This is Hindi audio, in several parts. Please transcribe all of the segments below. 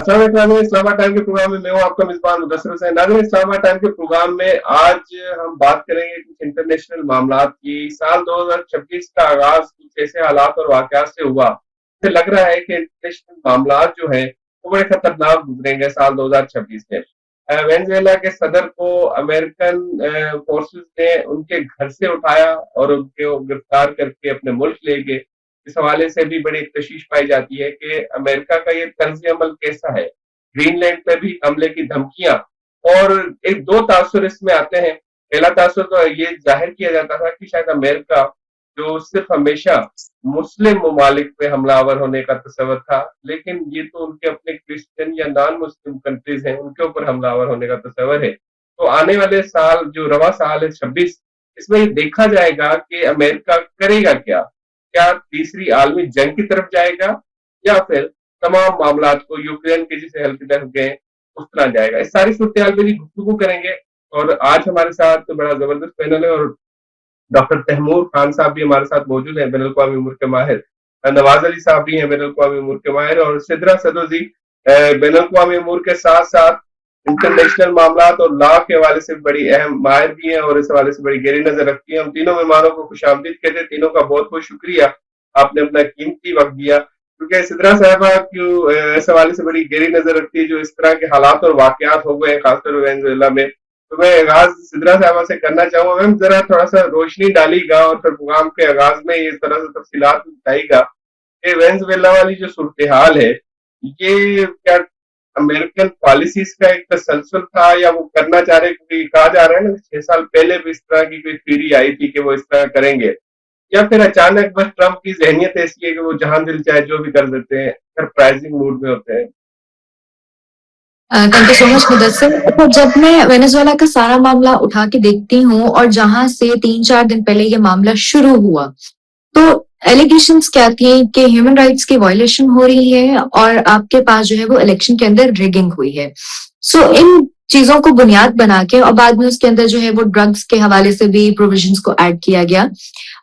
अस्सलाम वालेकुम नाज़रीन, इस्लामाबाद टाइम के प्रोग्राम में मैं हूं आपका मेजबान मुदस्सिर हुसैन। नाज़रीन, इस्लामाबाद टाइम के प्रोग्राम में आज हम बात करेंगे कुछ इंटरनेशनल मामलात की। साल 2026 का आगाज कुछ ऐसे हालात और वाकयात से हुआ, मुझे लग रहा है कि इंटरनेशनल मामलात जो है वो बड़े खतरनाक गुजरेंगे साल 2026 में। वेनेजुएला के सदर को अमेरिकन फोर्सेस ने उनके घर से उठाया और उनको गिरफ्तार करके अपने मुल्क ले गए। इस हवाले से भी बड़ी तशवीश पाई जाती है कि अमेरिका का ये तर्ज अमल कैसा है। ग्रीनलैंड पे भी हमले की धमकियां, और एक दो तासुर इसमें आते हैं। पहला तासुर तो ये जाहिर किया जाता था कि शायद अमेरिका, जो सिर्फ हमेशा मुस्लिम ममालिक पे हमलावर होने का तस्वर था, लेकिन ये तो उनके अपने क्रिश्चियन या नॉन मुस्लिम कंट्रीज हैं, उनके ऊपर हमलावर होने का तस्वर है। तो आने वाले साल, जो रवा साल है 26, इसमें ये देखा जाएगा कि अमेरिका करेगा क्या। क्या तीसरी आलमी जंग की तरफ जाएगा, या फिर तमाम मामलात को यूक्रेन के जिसे हल की तरफ गए उस तरह जाएगा। इस सारी सूरत हाल पर गुफ्तगू करेंगे। और आज हमारे साथ बड़ा जबरदस्त पैनल है, और डॉक्टर तैमूर खान साहब भी हमारे साथ मौजूद हैं, बैनुल अक़वामी उमूर के माहिर। नवाज अली साहब भी हैं, बैनुल अक़वामी उमूर के माहिर। और सिद्रा सदोजी बैनुल अक़वामी उमूर के साथ साथ इंटरनेशनल मामलात और लॉ के हवाले से बड़ी अहम माहिर भी हैं, और इस हवाले से बड़ी गहरी नजर रखती हैं। हम तीनों मेहमानों को खुशामदीद कहते हैं। तीनों का बहुत बहुत शुक्रिया, आपने अपना कीमती वक्त दिया। क्योंकि सिद्रा साहबा क्यों इस हवाले से बड़ी गहरी नजर रखती है, जो इस तरह के हालात और वाकयात हो गए खासकर वेनेजुएला में। तो मैं आगाज सिद्रा साहबा से करना चाहूंगा। मैम, जरा थोड़ा सा रोशनी डालीगा और फिर प्रोग्राम के आगाज में इस तरह से तफसीलात बताइएगा कि वेनेजुएला वाली जो सूरत हाल है, ये क्या अमेरिकन पॉलिसीज का एक तसलसल था, या वो करना चाह रहे, क्योंकि कहा जा रहा है ना 6 साल पहले भी इस तरह की कोई थ्योरी आई थी कि वो इस तरह करेंगे, या फिर अचानक बस ट्रंप की जहनियत ऐसी है कि वो जहां दिल चाहे जो भी कर देते हैं, सरप्राइजिंग मूड में होते हैं। Thank you so much Mudassir. तो जब मैं वेनेजुएला का सारा मामला उठा के देखती हूँ और जहां से 3-4 दिन पहले ये मामला शुरू हुआ, तो एलिगेशंस क्या थी कि ह्यूमन राइट्स की वायलेशन हो रही है और आपके पास जो है वो इलेक्शन के अंदर रिगिंग हुई है। सो इन चीजों को बुनियाद बना के और बाद में उसके अंदर जो है वो ड्रग्स के हवाले से भी प्रोविजंस को ऐड किया गया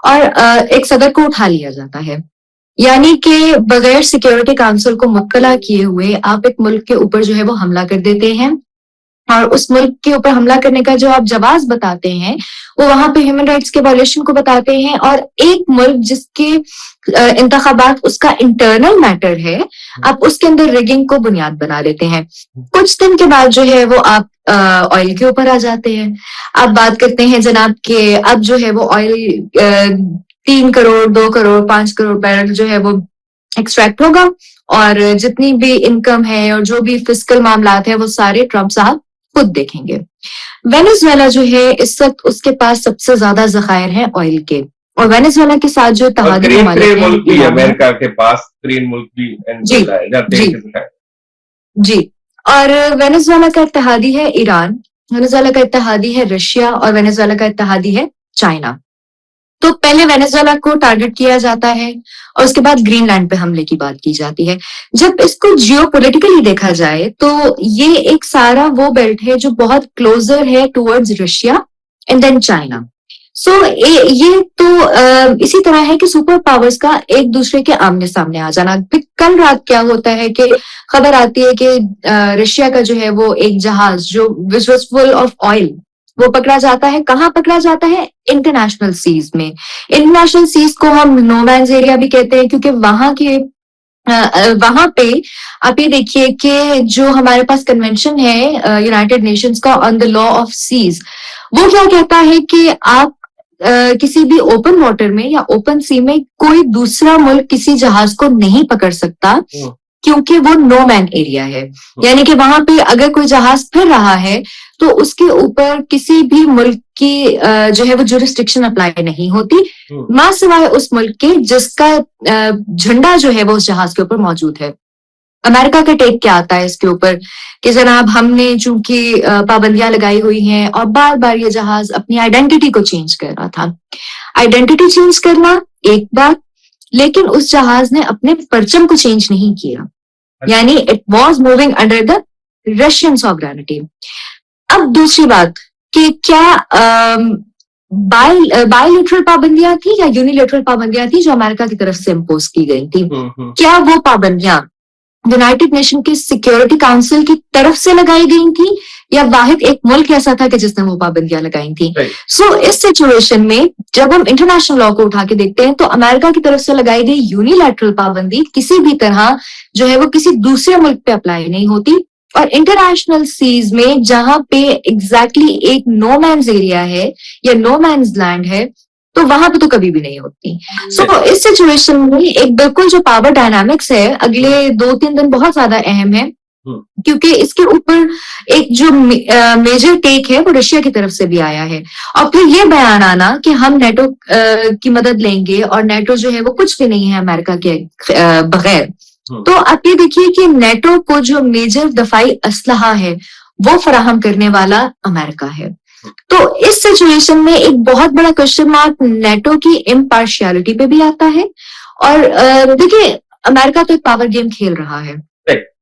और एक सदर को उठा लिया जाता है। यानी कि बगैर सिक्योरिटी काउंसिल को मुत्तला किए हुए आप एक मुल्क के ऊपर जो है वो हमला कर देते हैं, और उस मुल्क के ऊपर हमला करने का जो आप जवाब बताते हैं वो वहां पे ह्यूमन राइट्स के वायलेशन को बताते हैं। और एक मुल्क जिसके इंतखाबात उसका इंटरनल मैटर है, आप उसके अंदर रिगिंग को बुनियाद बना लेते हैं। कुछ दिन के बाद जो है वो आप ऑयल के ऊपर आ जाते हैं। आप बात करते हैं जनाब के अब जो है वो ऑयल 3 करोड़ 2 करोड़ 5 करोड़ बैरल जो है वो एक्सट्रैक्ट होगा, और जितनी भी इनकम है और जो भी फिस्कल मामलात है वो सारे ट्रम्प साहब खुद देखेंगे। वेनेजुएला जो है इस वक्त उसके पास सबसे ज्यादा जखायर हैं ऑयल के, और वेनेजुएला के साथ जो इत्तेहादी मुल्क भी अमेरिका के पास, ग्रीन मुल्क भी जी। और वेनेजुएला का इत्तेहादी है ईरान, वेनेजुएला का इत्तेहादी है रशिया, और वेनेजुएला का इत्तेहादी है चाइना। तो पहले वेनेजुएला को टारगेट किया जाता है और उसके बाद ग्रीनलैंड पे हमले की बात की जाती है। जब इसको जियोपॉलिटिकली देखा जाए तो ये एक सारा वो बेल्ट है जो बहुत क्लोजर है towards Russia and then China. So ये तो इसी तरह है कि सुपर पावर्स का एक दूसरे के आमने सामने आ जाना। कल रात क्या होता है कि खबर आती है कि रशिया का जो है वो एक जहाज जो which was full of oil, वो पकड़ा जाता है। कहाँ पकड़ा जाता है? इंटरनेशनल सीज में। इंटरनेशनल सीज को हम नो मैन्स एरिया भी कहते हैं, क्योंकि वहां पे आप ये देखिए कि जो हमारे पास कन्वेंशन है यूनाइटेड नेशंस का on the law of seas, वो क्या कहता है कि आप किसी भी ओपन वाटर में या ओपन सी में कोई दूसरा मुल्क किसी जहाज को नहीं पकड़ सकता, क्योंकि वो नो मैन एरिया है। यानी कि वहां पे अगर कोई जहाज फिर रहा है तो उसके ऊपर किसी भी मुल्क की जो है वो जुरिस्डिक्शन अप्लाई नहीं होती, मां सिवाय उस मुल्क के जिसका झंडा जो है वो उस जहाज के ऊपर मौजूद है। अमेरिका का टेक क्या आता है इसके ऊपर कि जनाब हमने चूंकि पाबंदियां लगाई हुई हैं और बार बार ये जहाज अपनी आइडेंटिटी को चेंज कर रहा था। आइडेंटिटी चेंज करना एक बात, लेकिन उस जहाज ने अपने परचम को चेंज नहीं किया, यानी it was moving under the Russian sovereignty. अब दूसरी बात कि क्या बायलैटरल पाबंदियां थी या यूनिलैटरल पाबंदियां थी जो अमेरिका की तरफ से इम्पोज की गई थी? क्या वो पाबंदियां यूनाइटेड नेशन के सिक्योरिटी काउंसिल की तरफ से लगाई गई थी या वाहिद एक मुल्क ऐसा था कि जिसने वो पाबंदियां लगाई थी। सो इस सिचुएशन में जब हम इंटरनेशनल लॉ को उठा के देखते हैं तो अमेरिका की तरफ से लगाई गई यूनिलैटरल पाबंदी किसी भी तरह जो है वो किसी दूसरे मुल्क पे अप्लाई नहीं होती, और इंटरनेशनल सीज में जहां पे एग्जैक्टली एक नो मैन्स एरिया है या नो मैन्स लैंड है तो वहां पे तो कभी भी नहीं होती। सो इस सिचुएशन में एक बिल्कुल जो पावर डायनामिक्स है अगले 2-3 दिन बहुत ज्यादा अहम है, क्योंकि इसके ऊपर एक जो मेजर टेक है वो रशिया की तरफ से भी आया है, और फिर ये बयान आना कि हम नेटो की मदद लेंगे और नेटो जो है वो कुछ भी नहीं है अमेरिका के बगैर। तो आप ये देखिए कि नेटो को जो मेजर दफाई असलहा है वो फराहम करने वाला अमेरिका है। तो इस सिचुएशन में एक बहुत बड़ा क्वेश्चन मार्क नेटो की इम्पार्शियलिटी पे भी आता है। और देखिए अमेरिका तो एक पावर गेम खेल रहा है।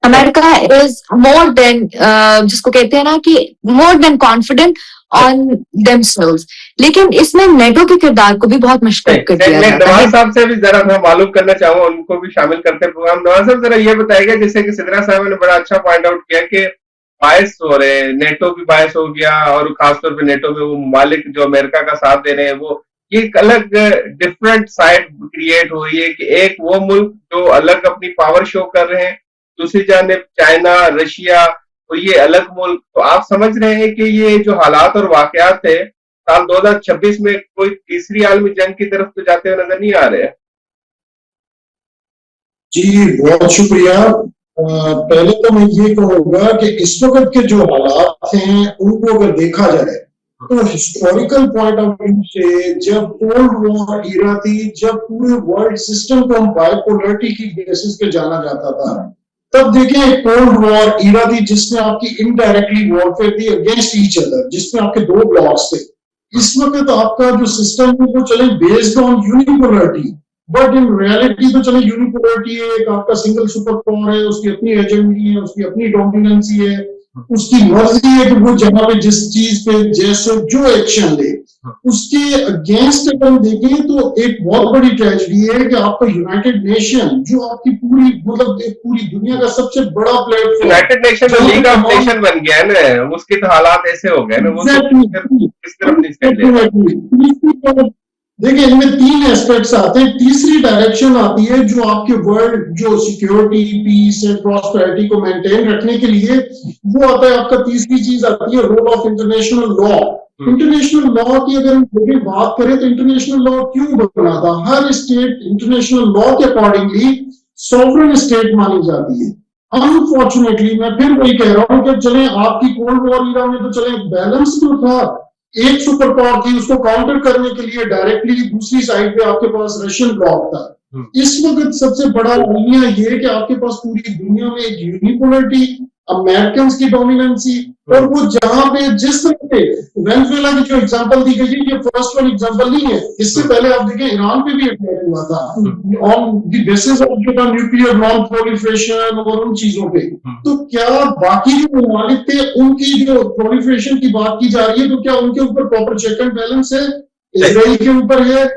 अमेरिका इज मोर देन जिसको कहते हैं ना कि more than confident on themselves, लेकिन इसमें नेटो के किरदार को भी बहुत मशक्कत कर दिया जाता है। नवाज साहब से भी जरा मैं मालूम करना चाहूंगा, उनको भी शामिल करते हैं प्रोग्राम। नवाज साहब जरा ये बताइएगा, जैसे कि सिद्रा साहब ने बड़ा अच्छा पॉइंट आउट किया कि बायस हो रहे हैं, नेटो भी बायस हो गया, और खासतौर पे नेटो में वो ममालिक जो अमेरिका का साथ दे रहे हैं वो एक अलग डिफरेंट साइड क्रिएट हो रही है कि एक वो मुल्क जो अलग अपनी पावर शो कर रहे हैं, दूसरी जानिब चाइना, रशिया, तो ये अलग मुल्क। तो आप समझ रहे हैं कि ये जो हालात और वाकयात है साल 2026 में कोई तीसरी आलमी जंग की तरफ तो जाते हुए नजर नहीं आ रहे हैं? जी बहुत शुक्रिया। पहले तो मैं ये कहूंगा कि इस वक्त के जो हालात हैं उनको अगर देखा जाए तो हिस्टोरिकल पॉइंट ऑफ व्यू से जब कोल्ड वॉर ईरा थी, जब पूरे वर्ल्ड सिस्टम को हम बाइपोलरिटी की बेसिस पे जाना जाता था, तब देखिए कोल्ड वॉर ईरा थी जिसमें आपकी इनडायरेक्टली वॉरफेयर थी अगेंस्ट ईच अदर, जिसमें आपके दो ब्लॉक्स थे। इस वक्त आपका जो सिस्टम है वो चले based on unipolarity, but in reality तो चले यूनिपोलरिटी है, एक आपका सिंगल सुपर पावर है, उसकी अपनी एजेंडी है, उसकी अपनी डोमिनेंसी है, उसकी मर्जी है कि वो जहां पे जिस चीज पे जैसे जो एक्शन ले उसके अगेंस्ट अगर हम देखें तो एक बहुत बड़ी ट्रेजेडी है कि आपका यूनाइटेड नेशन जो आपकी पूरी मतलब पूरी दुनिया का सबसे बड़ा platform, United nation league of nation बन गया ना, उसके तो हालात ऐसे हो गए ना, वो किस तरफ नहीं। देखिए इनमें तीन एस्पेक्ट्स आते हैं, तीसरी डायरेक्शन आती है जो आपके वर्ल्ड जो सिक्योरिटी, पीस एंड प्रॉस्पेरिटी को मेंटेन रखने के लिए वो आता है। आपका तीसरी चीज आती है role of international law. International law की अगर हम बात करें तो इंटरनेशनल लॉ क्यों बना था? हर स्टेट इंटरनेशनल लॉ के अकॉर्डिंगली सॉवरेन स्टेट मानी जाती है। अनफॉर्चुनेटली मैं फिर वही कह रहा हूं कि चले आपकी कोल्ड वॉर ईरा में तो चले बैलेंस तो था, एक सुपर पावर थी, उसको काउंटर करने के लिए डायरेक्टली दूसरी साइड पे आपके पास रशियन ब्लॉक था। इस वक्त सबसे बड़ा अलमिया ये है कि आपके पास पूरी दुनिया में एक यूनिपोलरिटी, अमेरिकन की डोमिनेंसी, और वो जहां पे जिस तरह पे वेनेजुएला की जो एग्जांपल दी गई ये फर्स्ट वन एग्जांपल नहीं है, इससे पहले आप देखें ईरान पे भी अटैक हुआ था ऑन द बेसिस ऑफ जो न्यूक्लियर नॉन प्रोलिफरेशन और उन चीजों पे। तो क्या बाकी जो ममालिक थे उनकी जो प्रोलिफरेशन की बात की जा रही है तो क्या उनके ऊपर प्रॉपर चेक एंड बैलेंस है? इजराइल के ऊपर है।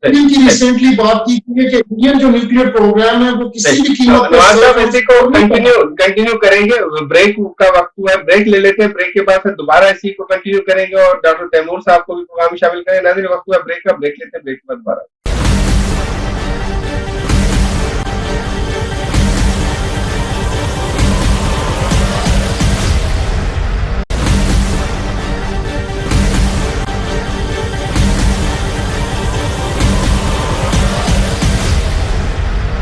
इनकी रिसेंटली बात की कि इंडियन जो न्यूक्लियर प्रोग्राम है वो किसी भी कीमत पर इसी को कंटिन्यू करेंगे। ब्रेक का वक्त हुआ है, ब्रेक ले लेते हैं, ब्रेक के बाद फिर दोबारा इसी को कंटिन्यू करेंगे और डॉक्टर तैमूर साहब को भी प्रोग्राम में शामिल करेंगे। नाज़रीन वक्त हुआ ब्रेक का, ब्रेक लेते हैं, ब्रेक के बाद दोबारा।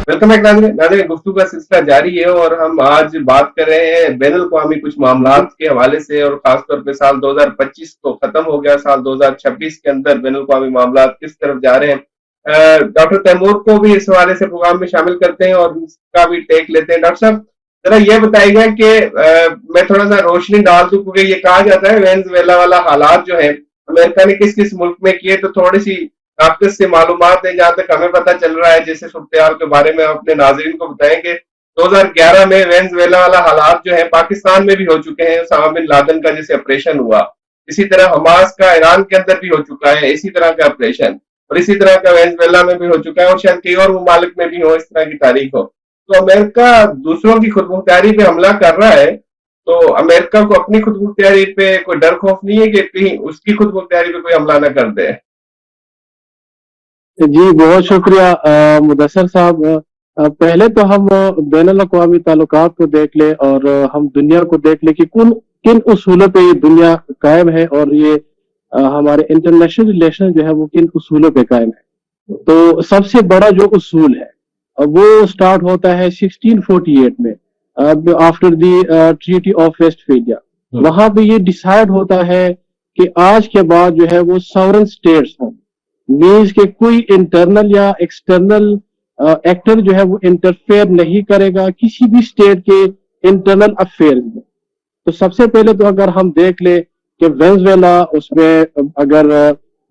वेलकम बैक नाज़रीन, गुफ्तगू का सिलसिला जारी है और हम आज बात कर रहे हैं बैनुल अक़वामी कुछ मामलात के हवाले से, और खासतौर पे साल 2025 तो खत्म हो गया, साल 2026 के अंदर बैनुल अक़वामी मामलात किस तरफ जा रहे हैं। डॉक्टर तैमूर को भी इस हवाले से प्रोग्राम में शामिल करते हैं और इसका भी टेक लेते हैं। डॉक्टर साहब जरा ये बताइएगा कि मैं थोड़ा सा रोशनी डाल दूं, क्योंकि ये कहा जाता है वेनेजुएला वाला हालात जो है अमेरिका ने किस किस मुल्क में किए, तो थोड़ी सी आपके से मालूमात है जहां तक हमें पता चल रहा है, जैसे सूरत के बारे में अपने नाज़रीन को बताएंगे। 2011 में वेनेजुएला वाला हालात जो है पाकिस्तान में भी हो चुके हैं, उसामा बिन लादेन का जैसे ऑपरेशन हुआ, इसी तरह हमास का ईरान के अंदर भी हो चुका है इसी तरह का ऑपरेशन, और इसी तरह का वेनेजुएला में भी हो चुका है, और शायद कई और ममालिक में भी हो इस तरह की तारीख हो। तो अमेरिका दूसरों की खुदमुख्तारी पे हमला कर रहा है, तो अमेरिका को अपनी खुदमुख्तारी पे कोई डर खौफ नहीं है कि कहीं उसकी खुदमुख्तारी पे कोई हमला ना कर दे? जी बहुत शुक्रिया मुदस्सर साहब। पहले तो हम बैनुल अक़वामी ताल्लुकात को देख ले और हम दुनिया को देख ले कि किन उसूलों पे ये दुनिया कायम है और ये हमारे इंटरनेशनल रिलेशन जो है वो किन उसूलों पे कायम है। तो सबसे बड़ा जो उसूल है वो स्टार्ट होता है 1648 में after the treaty of Westphalia. वहां पे ये डिसाइड होता है कि आज के बाद जो है वो सॉवरेन स्टेट्स हों, मीन्स के कोई इंटरनल या एक्सटर्नल एक्टर जो है वो इंटरफेयर नहीं करेगा किसी भी स्टेट के इंटरनल अफेयर्स में। तो सबसे पहले तो अगर हम देख ले कि वेनेजुएला, उसमें अगर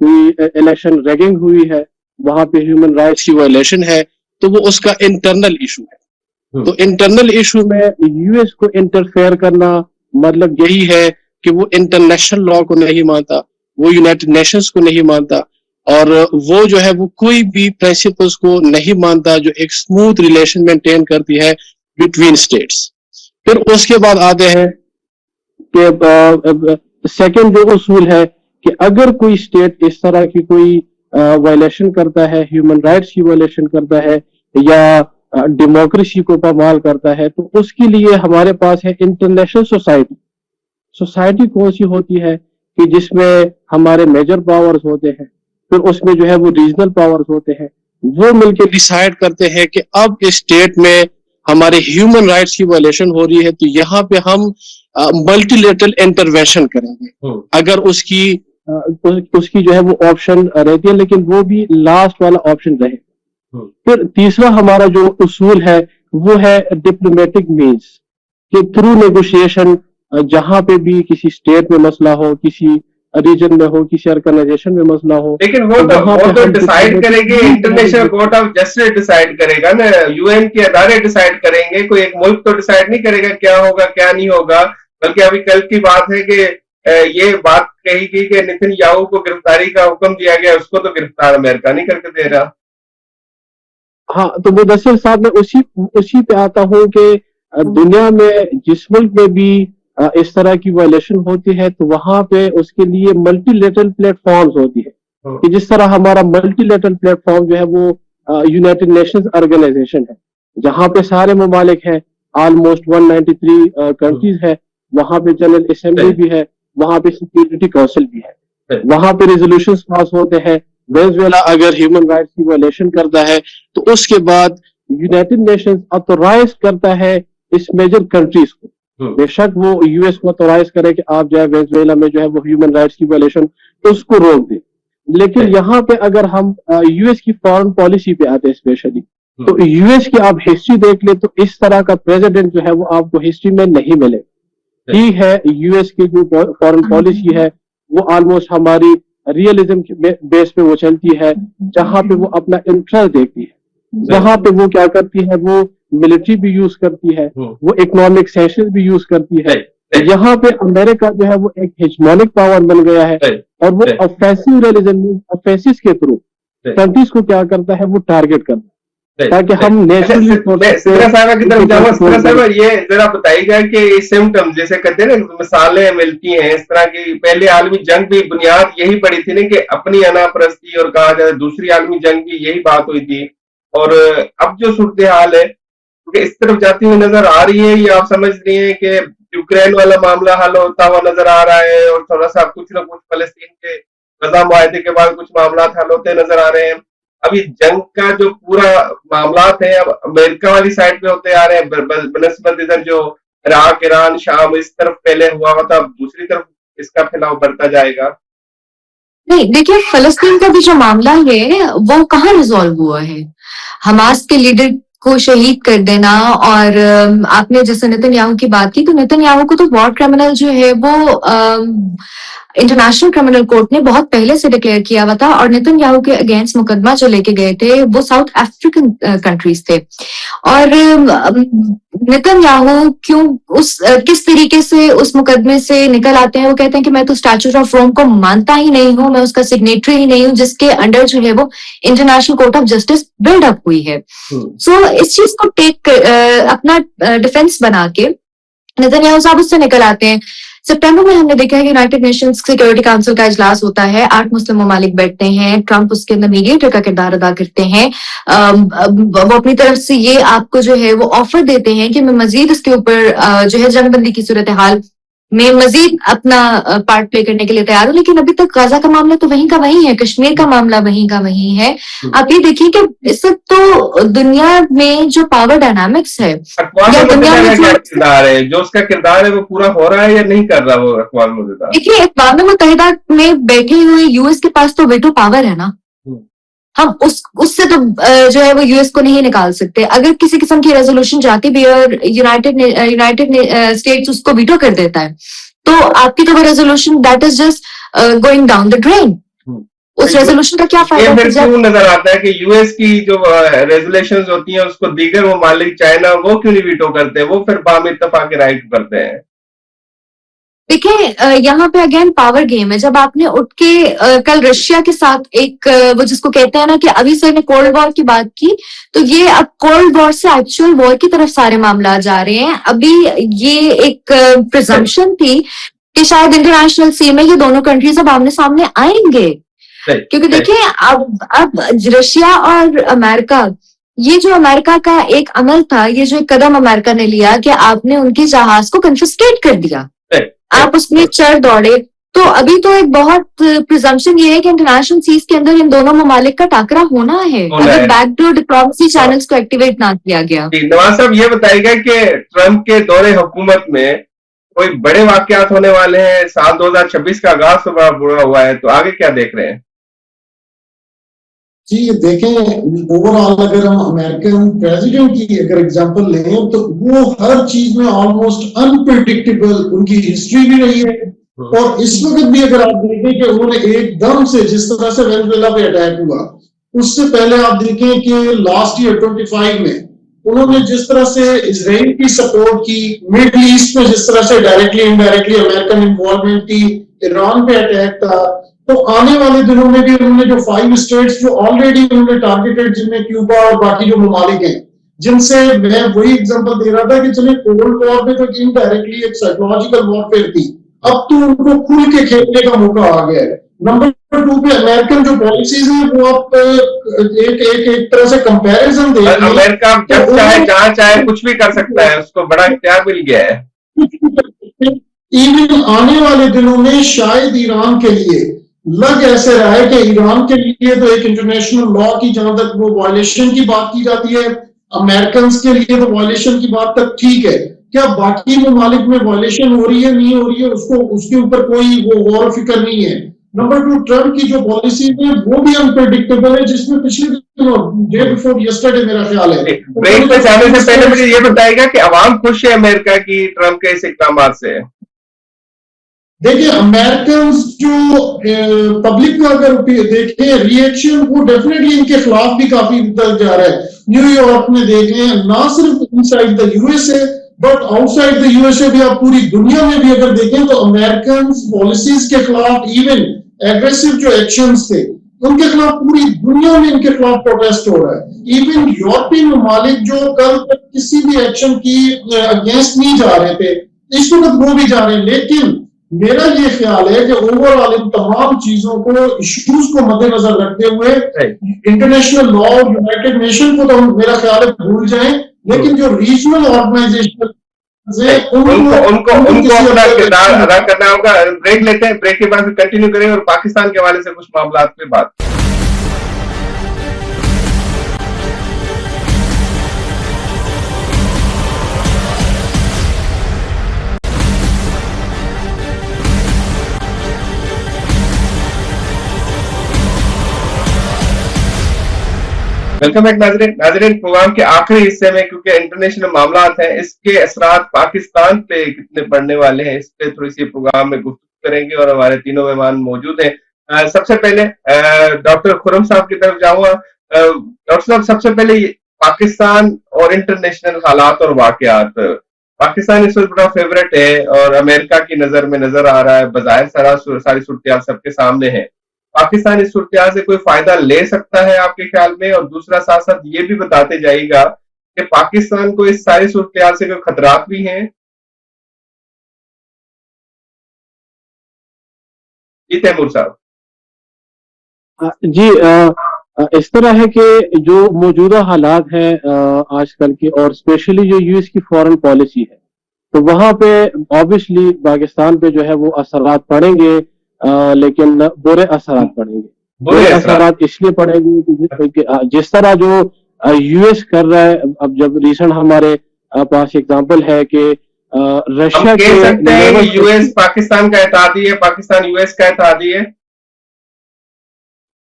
कोई इलेक्शन रैगिंग हुई है, वहां पे ह्यूमन राइट्स की वायलेशन है, तो वो उसका इंटरनल इशू है। तो इंटरनल इशू में यूएस को इंटरफेयर करना मतलब यही है कि वो इंटरनेशनल लॉ को नहीं मानता, वो यूनाइटेड नेशंस को नहीं मानता और वो जो है वो कोई भी प्रिंसिपल्स को नहीं मानता जो एक स्मूथ रिलेशन मेंटेन करती है बिटवीन स्टेट्स। फिर उसके बाद आते हैं कि सेकंड जो उसूल है कि अगर कोई स्टेट इस तरह की कोई वायलेशन करता है, ह्यूमन राइट्स की वायलेशन करता है या डेमोक्रेसी को पामाल करता है, तो उसके लिए हमारे पास है इंटरनेशनल सोसाइटी। सोसाइटी कौन सी होती है कि जिसमें हमारे मेजर पावर्स होते हैं, फिर उसमें जो है वो रीजनल पावर्स होते हैं, वो मिलकर डिसाइड करते हैं कि अब इस स्टेट में हमारे ह्यूमन राइट्स की वायलेशन हो रही है, तो यहाँ पे हम मल्टीलेटरल इंटरवेंशन करेंगे। अगर उसकी जो है वो ऑप्शन रहती है, लेकिन वो भी लास्ट वाला ऑप्शन रहे। फिर तीसरा हमारा जो उसूल है वो है डिप्लोमेटिक मीन्स, कि थ्रू नेगोशिएशन जहां पे भी किसी स्टेट में मसला हो, किसी रीजन में हो, किसी ऑर्गेनाइजेशन में मसला हो, लेकिन वो तो डिसाइड करेंगे, international Court of justice decide करेगा ना, यूएन के अदारे डिसाइड करेंगे, कोई एक मुल्क तो डिसाइड नहीं करेगा क्या होगा क्या नहीं होगा। बल्कि अभी कल की बात है कि ये बात कही गई कि नेतन्याहू को गिरफ्तारी का हुक्म दिया गया, उसको तो गिरफ्तार अमेरिका नहीं करके दे रहा। हाँ, तो मुदस्सिर साहब मैं उसी पे आता हूँ कि दुनिया में जिस मुल्क में भी इस तरह की वायलेशन होती है तो वहां पे उसके लिए मल्टीलेटरल प्लेटफॉर्म्स होती है कि जिस तरह हमारा मल्टीलेटरल प्लेटफॉर्म जो है वो यूनाइटेड नेशंस ऑर्गेनाइजेशन है, जहां पे सारे ममालिक हैं, ऑलमोस्ट 193 कंट्रीज है, वहां पे जनरल असेंबली भी है, वहां पे सिक्योरिटी काउंसिल भी है, वहां पे रेजोल्यूशंस पास होते हैं। वेनेजुएला अगर ह्यूमन राइट्स की वायलेशन करता है तो उसके बाद यूनाइटेड नेशंस ऑथोराइज करता है इस मेजर कंट्रीज को, बेशक वो यूएस को ऑथोराइज करे कि आप जो है वेनेजुएला में जो है वो ह्यूमन राइट्स की वायलेशन तो उसको रोक दे। लेकिन यहाँ पे अगर हम यूएस की फॉरेन पॉलिसी पे आते हैं स्पेशली, तो यूएस की आप हिस्ट्री देख ले तो इस तरह का प्रेसिडेंट जो है वो आपको हिस्ट्री में नहीं मिले। ठीक है, यूएस की जो फॉरेन पॉलिसी है वो ऑलमोस्ट हमारी रियलिज्म के बेस पे वो चलती है, जहां पे वो अपना इंटरेस्ट देखती है, जहां पे वो क्या करती है, वो मिलिट्री भी यूज करती है, वो इकोनॉमिक सैंक्शंस भी यूज करती है। यहाँ पे अमेरिका जो है वो एक हेजमोनिक पावर बन गया है और वो ऑफेंसिव रियलिज्म, ऑफेंसिस के थ्रू कंट्रीज को क्या करता है, वो टारगेट करता है ताकि हम नेचुरली। ये जरा बताइएगा कि सिम्टम्स जैसे कहते हैं ना, मिसालें मिलती हैं इस तरह की। पहले आलमी जंग की बुनियाद यही पड़ी थी ना कि अपनी अनापरस्ती, और कहा जाए दूसरी आलमी जंग की यही बात हुई थी। और अब जो सूरत हाल है क्योंकि इस तरफ जाती हुई नजर आ रही है, ये आप समझ रही है कि यूक्रेन वाला मामला हल होता हुआ नजर आ रहा है और थोड़ा सा कुछ न कुछ फलस्तीन के गजा मुआहदे के बाद कुछ मामला हल होते नजर आ रहे हैं। अभी जंग का जो पूरा मामला है अब अमेरिका वाली साइड पे होते आ रहे हैं, बनस्बत इधर जो इराक, ईरान, शाम इस तरफ पहले हुआ होता, अब दूसरी तरफ इसका फैलाव बढ़ता जाएगा। नहीं, देखिए फलस्तीन का भी जो मामला है वो कहाँ रिजॉल्व हुआ है। हमास के लीडर को शहीद कर देना, और आपने जैसे नेतन्याहू की बात की, तो नेतन्याहू को तो वॉर क्रिमिनल जो है वो इंटरनेशनल क्रिमिनल कोर्ट ने बहुत पहले से डिक्लेयर किया हुआ था और नेतन्याहू के अगेंस्ट मुकदमा जो लेके गए थे वो साउथ अफ्रीकन कंट्रीज थे। और नेतन्याहू किस तरीके से उस मुकदमे से निकल आते हैं, वो कहते हैं कि मैं तो स्टैट्यूट ऑफ रोम को मानता ही नहीं हूं, मैं उसका सिग्नेटरी ही नहीं हूं जिसके अंडर जो है वो International Court of Justice buildup हुई है। सो इस चीज को अपना डिफेंस बना के नेतन्याहू साहब उससे निकल आते हैं। सितंबर में हमने देखा है कि यूनाइटेड नेशंस सिक्योरिटी काउंसिल का इजलास होता है, 8 मुस्लिम ममालिक बैठते हैं, ट्रंप उसके अंदर मीडिएटर का किरदार अदा करते हैं। वो अपनी तरफ से ये आपको जो है वो ऑफर देते हैं कि मैं मजीद इसके ऊपर जो है जंगबंदी की सूरत हाल में मजीद अपना पार्ट प्ले करने के लिए तैयार हूं। लेकिन अभी तक गाजा का मामला तो वहीं का वहीं है, कश्मीर का मामला वहीं का वहीं है। आप ये देखिए कि इस वक्त तो दुनिया में जो पावर डायनामिक्स है या दुनिया में क्या किरदार है, जो उसका किरदार है वो पूरा हो रहा है या नहीं कर रहा वो अक़वाम मुत्तहिदा? देखिए, अक़वाम मुत्तहिदा में बैठे हुए यूएस के पास तो वेटो पावर है ना, हम उससे तो जो है वो यूएस को नहीं निकाल सकते। अगर किसी किस्म की रेजोल्यूशन जाती भी है और यूनाइटेड स्टेट्स उसको वीटो कर देता है तो आपकी तो वो resolution that is just going down the drain. उस रेजोल्यूशन का क्या फायदा? फिर क्यों नजर आता है कि यूएस की जो रेजोल्यूशंस होती हैं उसको दीगर ममालिक चाइना वो क्यों नहीं वीटो करते, वो फिर बाम इत्तफाक के राइट करते हैं? देखिए, यहाँ पे अगेन पावर गेम है। जब आपने उठ के कल रशिया के साथ एक वो जिसको कहते हैं ना कि अभी सर ने कोल्ड वॉर की बात की, तो ये अब कोल्ड वॉर से एक्चुअल वॉर की तरफ सारे मामला जा रहे हैं। अभी ये एक प्रिजम्पशन थी कि शायद इंटरनेशनल सी में ये दोनों कंट्रीज अब आमने सामने आएंगे, क्योंकि देखिए अब रशिया और अमेरिका, ये जो अमेरिका का एक अमल था, ये जो एक कदम अमेरिका ने लिया कि आपने उनकी जहाज को कन्फिस्केट कर दिया, आप उसमें चढ़ दौड़े, तो अभी तो एक बहुत प्रिजम्पशन ये है कि इंटरनेशनल सीज के अंदर इन दोनों ममालिक का टाकरा होना है अगर बैकडोर डिप्लोमेसी चैनल्स को एक्टिवेट ना किया गया। नवाज साहब ये बताइएगा कि ट्रंप के दौरे हुकूमत में कोई बड़े वाकयात होने वाले हैं? साल 2026 का आगाज तो बड़ा बुरा हुआ है, तो आगे क्या देख रहे हैं? जी देखें, ओवरऑल अगर हम अमेरिकन प्रेसिडेंट की अगर एग्जांपल लें तो वो हर चीज में ऑलमोस्ट अनप्रेडिक्टेबल उनकी हिस्ट्री भी रही है। और इस वक्त भी अगर आप देखें कि उन्होंने एकदम से जिस तरह से वेनेजुएला पे अटैक हुआ, उससे पहले आप देखें कि लास्ट ईयर 25 में उन्होंने जिस तरह से इजराइल की सपोर्ट की, मिडिल ईस्ट में जिस तरह से डायरेक्टली इनडायरेक्टली अमेरिकन इन्वॉल्वमेंट थी, ईरान पे अटैक था, तो आने वाले दिनों में भी उन्होंने जो 5 स्टेट्स जो ऑलरेडी उन्होंने टारगेटेड, जिनमें क्यूबा और बाकी जो ममालिक हैं, जिनसे मैं वही एग्जांपल दे रहा था कि चलिए कोल्ड वॉर में तो इनडायरेक्टली एक साइकोलॉजिकल वॉरफेयर थी, अब तो उनको खुल के खेलने का मौका आ गया है। नंबर 2 पे अमेरिकन जो पॉलिसीज है वो आप एक तरह से कंपैरिजन दे, अमेरिका जब चाहे जहां चाहे कुछ भी कर सकता है, उसको बड़ा इख्तियार मिल गया है। इवन आने वाले दिनों में शायद ईरान के लिए लग ऐसे रहा है कि ईरान के लिए तो एक इंटरनेशनल लॉ की जहां तक वो वायलेशन की बात की जाती है, अमेरिकन के लिए तो वायलेशन की बात तक ठीक है, क्या बाकी ममालिक में वायलेशन हो रही है नहीं हो रही है उसको उसके ऊपर कोई वो गौर फिक्र नहीं है। नंबर 2, ट्रंप की जो पॉलिसी है वो भी अनप्रेडिक्टेबल है, जिसमें पिछले दिनों डे बिफोर यस्टरडे मेरा ख्याल है। ब्रेक पे जाने से पहले मुझे ये बताएगा कि अवाम खुश है अमेरिका की ट्रंप के इस इक़दाम से? देखिए, अमेरिकन जो पब्लिक का अगर देखें रिएक्शन, वो डेफिनेटली इनके खिलाफ भी काफी तक जा रहा है। न्यूयॉर्क में देखें, ना सिर्फ inside the USA but outside the USA भी, आप पूरी दुनिया में भी अगर देखें तो अमेरिकन पॉलिसीज के खिलाफ इवन एग्रेसिव जो एक्शंस थे उनके खिलाफ पूरी दुनिया में इनके खिलाफ प्रोटेस्ट हो रहा है। इवन यूरोपियन ममालिक जो कल तक किसी भी एक्शन की अगेंस्ट नहीं जा रहे थे, इस वक्त वो भी जा रहे हैं। लेकिन मेरा ये ख्याल है कि ओवरऑल इन तमाम चीजों को, इश्यूज को मद्देनजर रखते हुए इंटरनेशनल लॉ, यूनाइटेड नेशन को तो मेरा ख्याल है भूल जाएं, लेकिन जो रीजनल ऑर्गेनाइजेशन उनको अपना किरदार अदा करना होगा। ब्रेक लेते हैं, ब्रेक के बाद कंटिन्यू करेंगे और पाकिस्तान के हवाले से कुछ मामला पे बात। वेलकम बैक नाज़रीन, प्रोग्राम के आखिरी हिस्से में, क्योंकि इंटरनेशनल मामला हैं, इसके असरात पाकिस्तान पे कितने पड़ने वाले हैं, इस पे थोड़ी सी प्रोग्राम में गुफ्तगू करेंगे और हमारे तीनों मेहमान मौजूद हैं। सबसे पहले डॉक्टर खुर्रम साहब की तरफ जाऊंगा। डॉक्टर साहब, सबसे पहले पाकिस्तान और इंटरनेशनल हालात और वाकयात। पाकिस्तान इस वक्त बड़ा फेवरेट है और अमेरिका की नजर में नजर आ रहा है, बजाय सारी सूरत सबके सामने है। पाकिस्तान इस सूरत से कोई फायदा ले सकता है आपके ख्याल में? और दूसरा साथ साथ ये भी बताते जाइएगा कि पाकिस्तान को इस सारी सूरत से कोई खतरात भी हैं? जी तैमूर साहब। जी, इस तरह है कि जो मौजूदा हालात हैं आजकल के, और स्पेशली जो यूएस की फॉरेन पॉलिसी है, तो वहां पे ऑब्वियसली पाकिस्तान पे जो है वो असरात पड़ेंगे, लेकिन बुरे असरात पड़ेंगे। बुरे असरात इसलिए पड़ेंगे कि जिस तरह जो यूएस कर रहा है, अब जब रिसेंट हमारे पास एग्जांपल है कि रशिया कह सकते हैं कि यूएस पाकिस्तान का इत्तेहादी है, पाकिस्तान यूएस का इत्तेहादी है?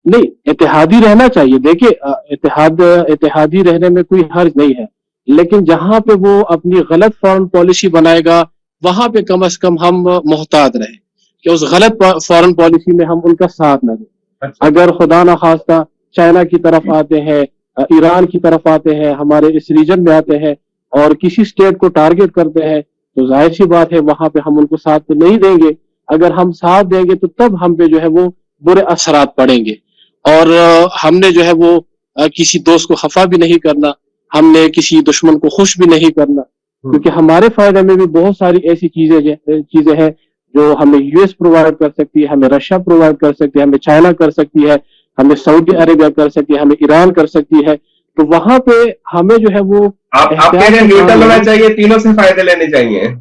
नहीं, इत्तेहादी रहना चाहिए। देखिए, इत्तेहादी रहने में कोई हर्ज नहीं है, लेकिन जहां पे वो अपनी गलत फॉरेन पॉलिसी बनाएगा वहां पे कम से कम हम मोहतात रहे कि उस गलत फॉरेन पॉलिसी में हम उनका साथ न दें। अगर खुदा न खास्ता चाइना की तरफ आते हैं, ईरान की तरफ आते हैं, हमारे इस रीजन में आते हैं और किसी स्टेट को टारगेट करते हैं, तो जाहिर सी बात है वहां पे हम उनको साथ नहीं देंगे। अगर हम साथ देंगे तो तब हम पे जो है वो बुरे असरात पड़ेंगे। और हमने जो है वो किसी दोस्त को खफा भी नहीं करना, हमने किसी दुश्मन को खुश भी नहीं करना, क्योंकि हमारे फायदे में भी बहुत सारी ऐसी चीजें हैं जो हमें यूएस प्रोवाइड कर सकती है, हमें रशिया प्रोवाइड कर सकती है, हमें चाइना कर सकती है, हमें सऊदी अरेबिया कर सकती है, हमें ईरान कर सकती है। तो वहां पे हमें जो है वो आप कह रहे हैं न्यूट्रल होना चाहिए, तीनों से फायदे लेने चाहिए।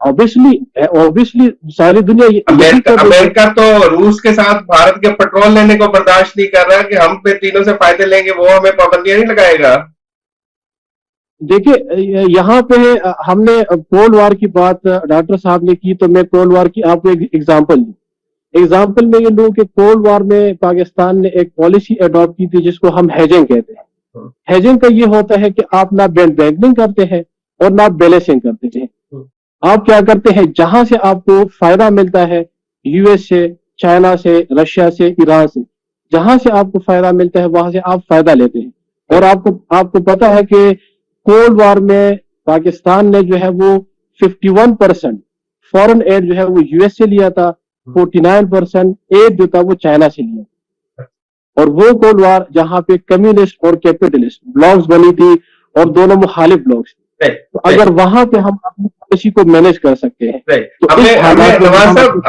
ऑब्वियसली सारी दुनिया अमेरिका तो रूस के साथ भारत के पेट्रोल लेने को बर्दाश्त नहीं कर रहा कि हम पे तीनों से फायदे लेंगे, वो हमें पाबंदियां नहीं लगाएगा। देखिए, यहाँ पे हमने कोल्ड वार की बात डॉक्टर साहब ने की, तो मैं कोल्ड वार की आपको एक एग्जाम्पल में ये लूं कि कोल्ड वार में पाकिस्तान ने एक पॉलिसी अडॉप्ट की थी जिसको हम हेजिंग कहते हैं। हेजिंग का ये होता है कि आप ना बैंकिंग करते हैं और ना बैलेंसिंग करते हैं। आप क्या करते हैं, जहां से आपको फायदा मिलता है, यूएस से, चाइना से, रशिया से, ईरान से, जहां से आपको फायदा मिलता है वहां से आप फायदा लेते हैं। और आपको पता है कि कोल्ड वार में पाकिस्तान ने जो है वो 51% फॉरेन एड जो है वो यूएस से लिया था, 49% एड जो था वो चाइना से लिया। और वो कोल्ड वार जहां पे कम्युनिस्ट और कैपिटलिस्ट ब्लॉक्स बनी थी और दोनों मुखालिफ ब्लॉक्स थे। तो अगर वहां पे हम अपनी पॉलिसी को मैनेज कर सकते हैं तो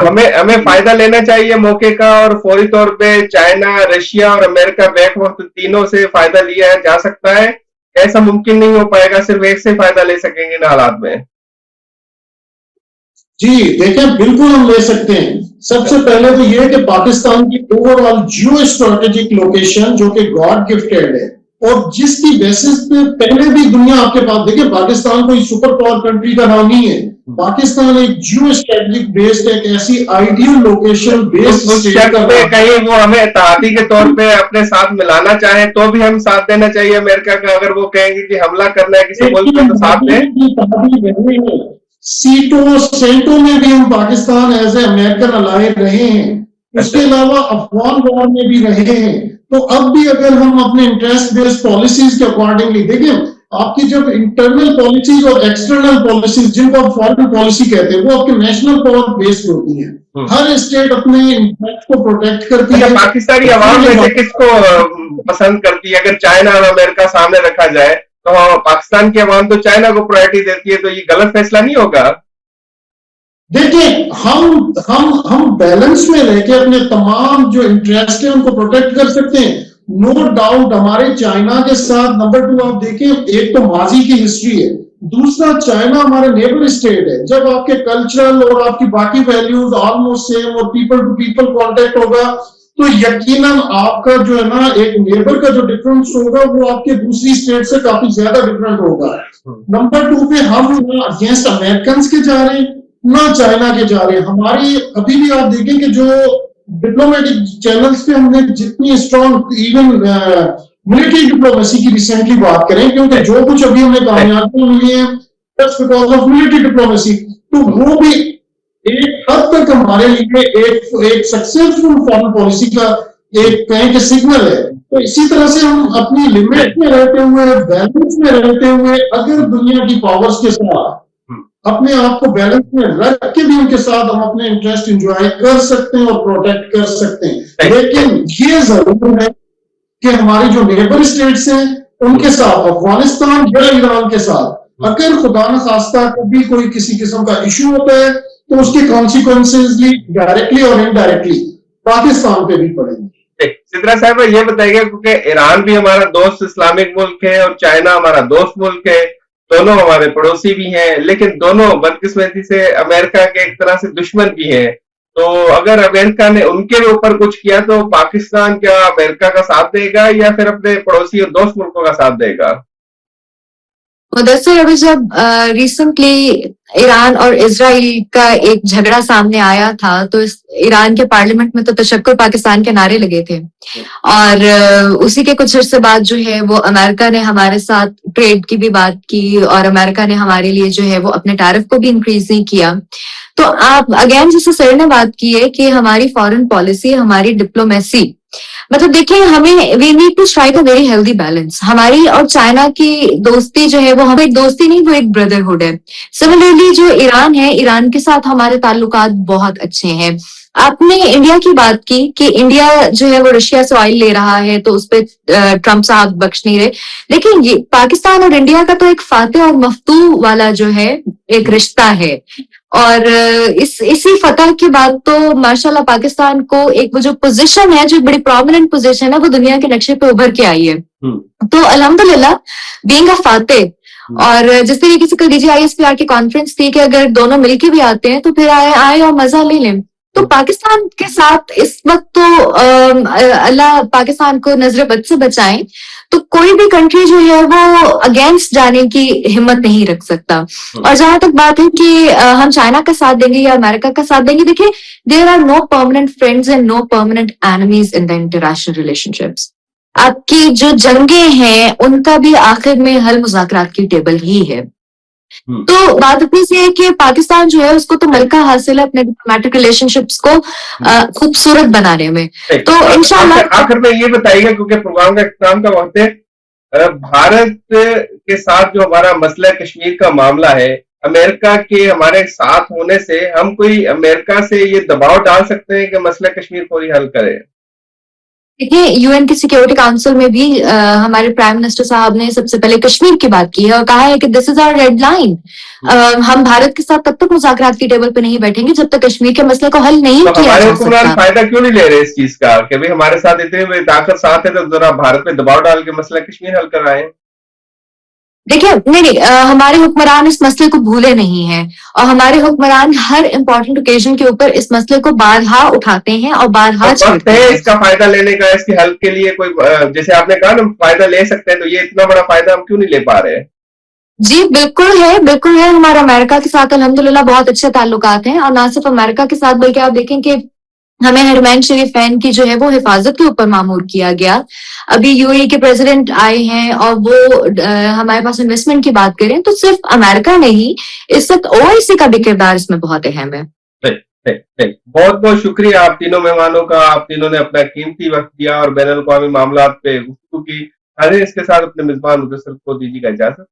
हमें फायदा लेना चाहिए मौके का, और फौरी तौर पे चाइना, रशिया और अमेरिका बैक वक्त तीनों से फायदा लिया जा सकता है। ऐसा मुमकिन नहीं हो पाएगा, सिर्फ एक से फायदा ले सकेंगे इन हालात में? जी देखिए, बिल्कुल हम ले सकते हैं। सबसे पहले तो यह कि पाकिस्तान की ओवरऑल जियो स्ट्रेटेजिक लोकेशन जो कि गॉड गिफ्टेड है, और जिसकी बेसिस पे पहले भी दुनिया आपके पास, देखिए पाकिस्तान कोई सुपर पावर कंट्री का नाम नहीं है। पाकिस्तान एक जियो स्ट्रेटेजिक बेस्ड, एक ऐसी आइडियल लोकेशन बेस्ड कहीं वो हमें इत्तेहादी के तौर पे अपने साथ मिलाना चाहे तो भी हम साथ देना चाहिए अमेरिका का। अगर वो कहेंगे कि हमला करना है किसी मुल्क पे तो साथ दें। सीटों सेंटों में भी हम पाकिस्तान एज ए अमेरिकन अलाय रहे हैं, उसके अलावा अफगान वॉर में भी रहे हैं। तो अब भी अगर हम अपने इंटरेस्ट बेस्ड पॉलिसीज के अकॉर्डिंगली देखिए, आपकी जब इंटरनल पॉलिसीज और एक्सटर्नल पॉलिसीज जिनको आप फॉरेन पॉलिसी कहते हैं वो आपके नेशनल पावर बेस्ड होती है। हर स्टेट अपने इंटरेस्ट को प्रोटेक्ट करती है। पाकिस्तानी आवाम में से किसको पसंद करती है? अगर चाइना और अमेरिका सामने रखा जाए तो पाकिस्तान की आवाम तो चाइना को प्रायोरिटी देती है, तो ये गलत फैसला नहीं होगा? देखिए, हम बैलेंस में रह के अपने तमाम जो इंटरेस्ट है उनको प्रोटेक्ट कर सकते हैं। नो डाउट हमारे चाइना के साथ, नंबर 2 आप देखें, एक तो माजी की हिस्ट्री है, दूसरा चाइना हमारे नेबर स्टेट है। जब आपके कल्चरल और आपकी बाकी वैल्यूज ऑलमोस्ट सेम और पीपल टू पीपल कांटेक्ट होगा तो यकीनन आपका जो है ना एक नेबर का जो डिफरेंस होगा वो आपके दूसरी स्टेट से काफी ज्यादा डिफरेंट होगा। नंबर 2 पे हम अगेंस्ट अमेरिकन के जा रहे हैं ना चाइना के जा रहे हैं। हमारी अभी भी आप देखें कि जो डिप्लोमेटिक चैनल्स पे हमने जितनी स्ट्रॉन्ग, इवन मिलिट्री डिप्लोमेसी की रिसेंटली बात करें, क्योंकि जो कुछ अभी हमें कामयाबी मिली है just because of military diplomacy, तो वो भी एक हद तक हमारे लिए एक सक्सेसफुल फॉरेन पॉलिसी का एक कहें कि सिग्नल है। तो इसी तरह से हम अपनी लिमिट में रहते हुए, बैलेंस में रहते हुए, अगर दुनिया की पावर्स के साथ अपने आप को बैलेंस में रख के भी उनके साथ हम अपने इंटरेस्ट एंजॉय कर सकते हैं और प्रोटेक्ट कर सकते हैं। लेकिन ये जरूर है कि हमारे जो नेबर स्टेट्स हैं उनके साथ, अफगानिस्तान या ईरान के साथ अगर खुदा न खास्ता कभी कोई किसी किस्म का इश्यू होता है तो उसके कॉन्सिक्वेंसेस भी डायरेक्टली और इनडायरेक्टली पाकिस्तान पे भी पड़ेंगे। सिद्रा साहब ये बताइए, क्योंकि ईरान भी हमारा दोस्त इस्लामिक मुल्क है और चाइना हमारा दोस्त मुल्क है, दोनों हमारे पड़ोसी भी हैं, लेकिन दोनों बदकिस्मती से अमेरिका के एक तरह से दुश्मन भी हैं। तो अगर अमेरिका ने उनके ऊपर कुछ किया तो पाकिस्तान क्या अमेरिका का साथ देगा या फिर अपने पड़ोसी और दोस्त मुल्कों का साथ देगा? मुदस्सिर, अभी जब रिसेंटली ईरान और इजराइल का एक झगड़ा सामने आया था तो ईरान के पार्लियामेंट में तो तशक्कुर पाकिस्तान के नारे लगे थे, और उसी के कुछ अर्से बाद जो है वो अमेरिका ने हमारे साथ ट्रेड की भी बात की और अमेरिका ने हमारे लिए जो है वो अपने टैरिफ को भी इंक्रीज नहीं किया। तो आप अगेन जैसे सर ने बात की है कि हमारी फॉरेन पॉलिसी, हमारी डिप्लोमेसी, मतलब देखिए हमें we need to strike a very healthy balance. हमारी और चाइना की दोस्ती जो है वो हमें एक दोस्ती नहीं, वो एक ब्रदरहुड है। सिमिलरली जो ईरान है, ईरान के साथ हमारे ताल्लुकात बहुत अच्छे हैं। आपने इंडिया की बात की कि इंडिया जो है वो रशिया से ऑयल ले रहा है तो उस पर ट्रम्प साहब बख्श नहीं रहे, लेकिन ये पाकिस्तान और इंडिया का तो एक फाते और मफ्तू वाला जो है एक रिश्ता है, और इसी फतह के बाद तो माशाल्लाह पाकिस्तान को एक वो जो पोजीशन है, जो एक बड़ी प्रोमिनेंट पोजीशन है, वो दुनिया के नक्शे पे उभर के आई है। तो अल्हम्दुलिल्लाह बीइंग अ फाते, और जिस तरीके से कल DGISPR की कॉन्फ्रेंस थी कि अगर दोनों मिलके भी आते हैं तो फिर आए और मजा ले लें। तो पाकिस्तान के साथ इस वक्त तो अल्लाह पाकिस्तान को नजर बद से बचाएं, तो कोई भी कंट्री जो है वो अगेंस्ट जाने की हिम्मत नहीं रख सकता। और जहां तक बात है कि हम चाइना का साथ देंगे या अमेरिका का साथ देंगे, देखिए there are no permanent friends and no permanent enemies in the international relationships. आपकी जो जंगे हैं उनका भी आखिर में हल मुज़ाकरात की टेबल ही है। तो बात अपनी से है कि पाकिस्तान जो है उसको तो मलका हासिल है अपने डिप्लोमेटिक रिलेशनशिप्स को खूबसूरत बनाने में। तो इंशाल्लाह आखिर में ये बताइएगा, क्योंकि प्रोग्राम का इख्तिताम का वक्त है, भारत के साथ जो हमारा मसला कश्मीर का मामला है, अमेरिका के हमारे साथ होने से हम कोई अमेरिका से ये दबाव डाल सकते हैं कि मसला कश्मीर फौरी हल करे? देखिए UN की सिक्योरिटी काउंसिल में भी हमारे प्राइम मिनिस्टर साहब ने सबसे पहले कश्मीर की बात की है और कहा है कि this is our red line. हम भारत के साथ तब तक मुज़ाकरात की टेबल पे नहीं बैठेंगे जब तक कश्मीर के मसले को हल नहीं किया जा सकता। फायदा क्यों नहीं ले रहे इस चीज का कि भाई हमारे साथ इतने ताकत साथ है तो जरा भारत पे दबाव डाल के मसला कश्मीर हल कराएं? देखिए नहीं, हमारे हुक्मरान इस मसले को भूले नहीं हैं और हमारे हुक्मरान हर इम्पोर्टेंट ओकेजन के ऊपर इस मसले को बारहा उठाते हैं और बारहा छेड़ते हैं। इसका फायदा लेने का, इसके हल के लिए कोई, जैसे आपने कहा ना, फायदा ले सकते हैं, तो ये इतना बड़ा फायदा हम क्यों नहीं ले पा रहे हैं? जी बिल्कुल है, बिल्कुल है। हमारा अमेरिका के साथ अल्हम्दुलिल्लाह बहुत अच्छे ताल्लुकात हैं, और ना सिर्फ अमेरिका के साथ बल्कि आप देखें कि हमें हरमैन शरीफैन की जो है वो हिफाजत के ऊपर मामूर किया गया। अभी UAE के प्रेसिडेंट आए हैं और वो हमारे पास इन्वेस्टमेंट की बात करें तो सिर्फ अमेरिका नहीं, इस वक्त OIC का भी किरदार इसमें बहुत अहम है। बहुत बहुत शुक्रिया आप तीनों मेहमानों का। आप तीनों ने अपना कीमती वक्त दिया और बैनुल अक़वामी मामलात पे गुफ्तगू की। इसके साथ अपने मेजबान मुदस्सिर को दीजिएगा इजाजत।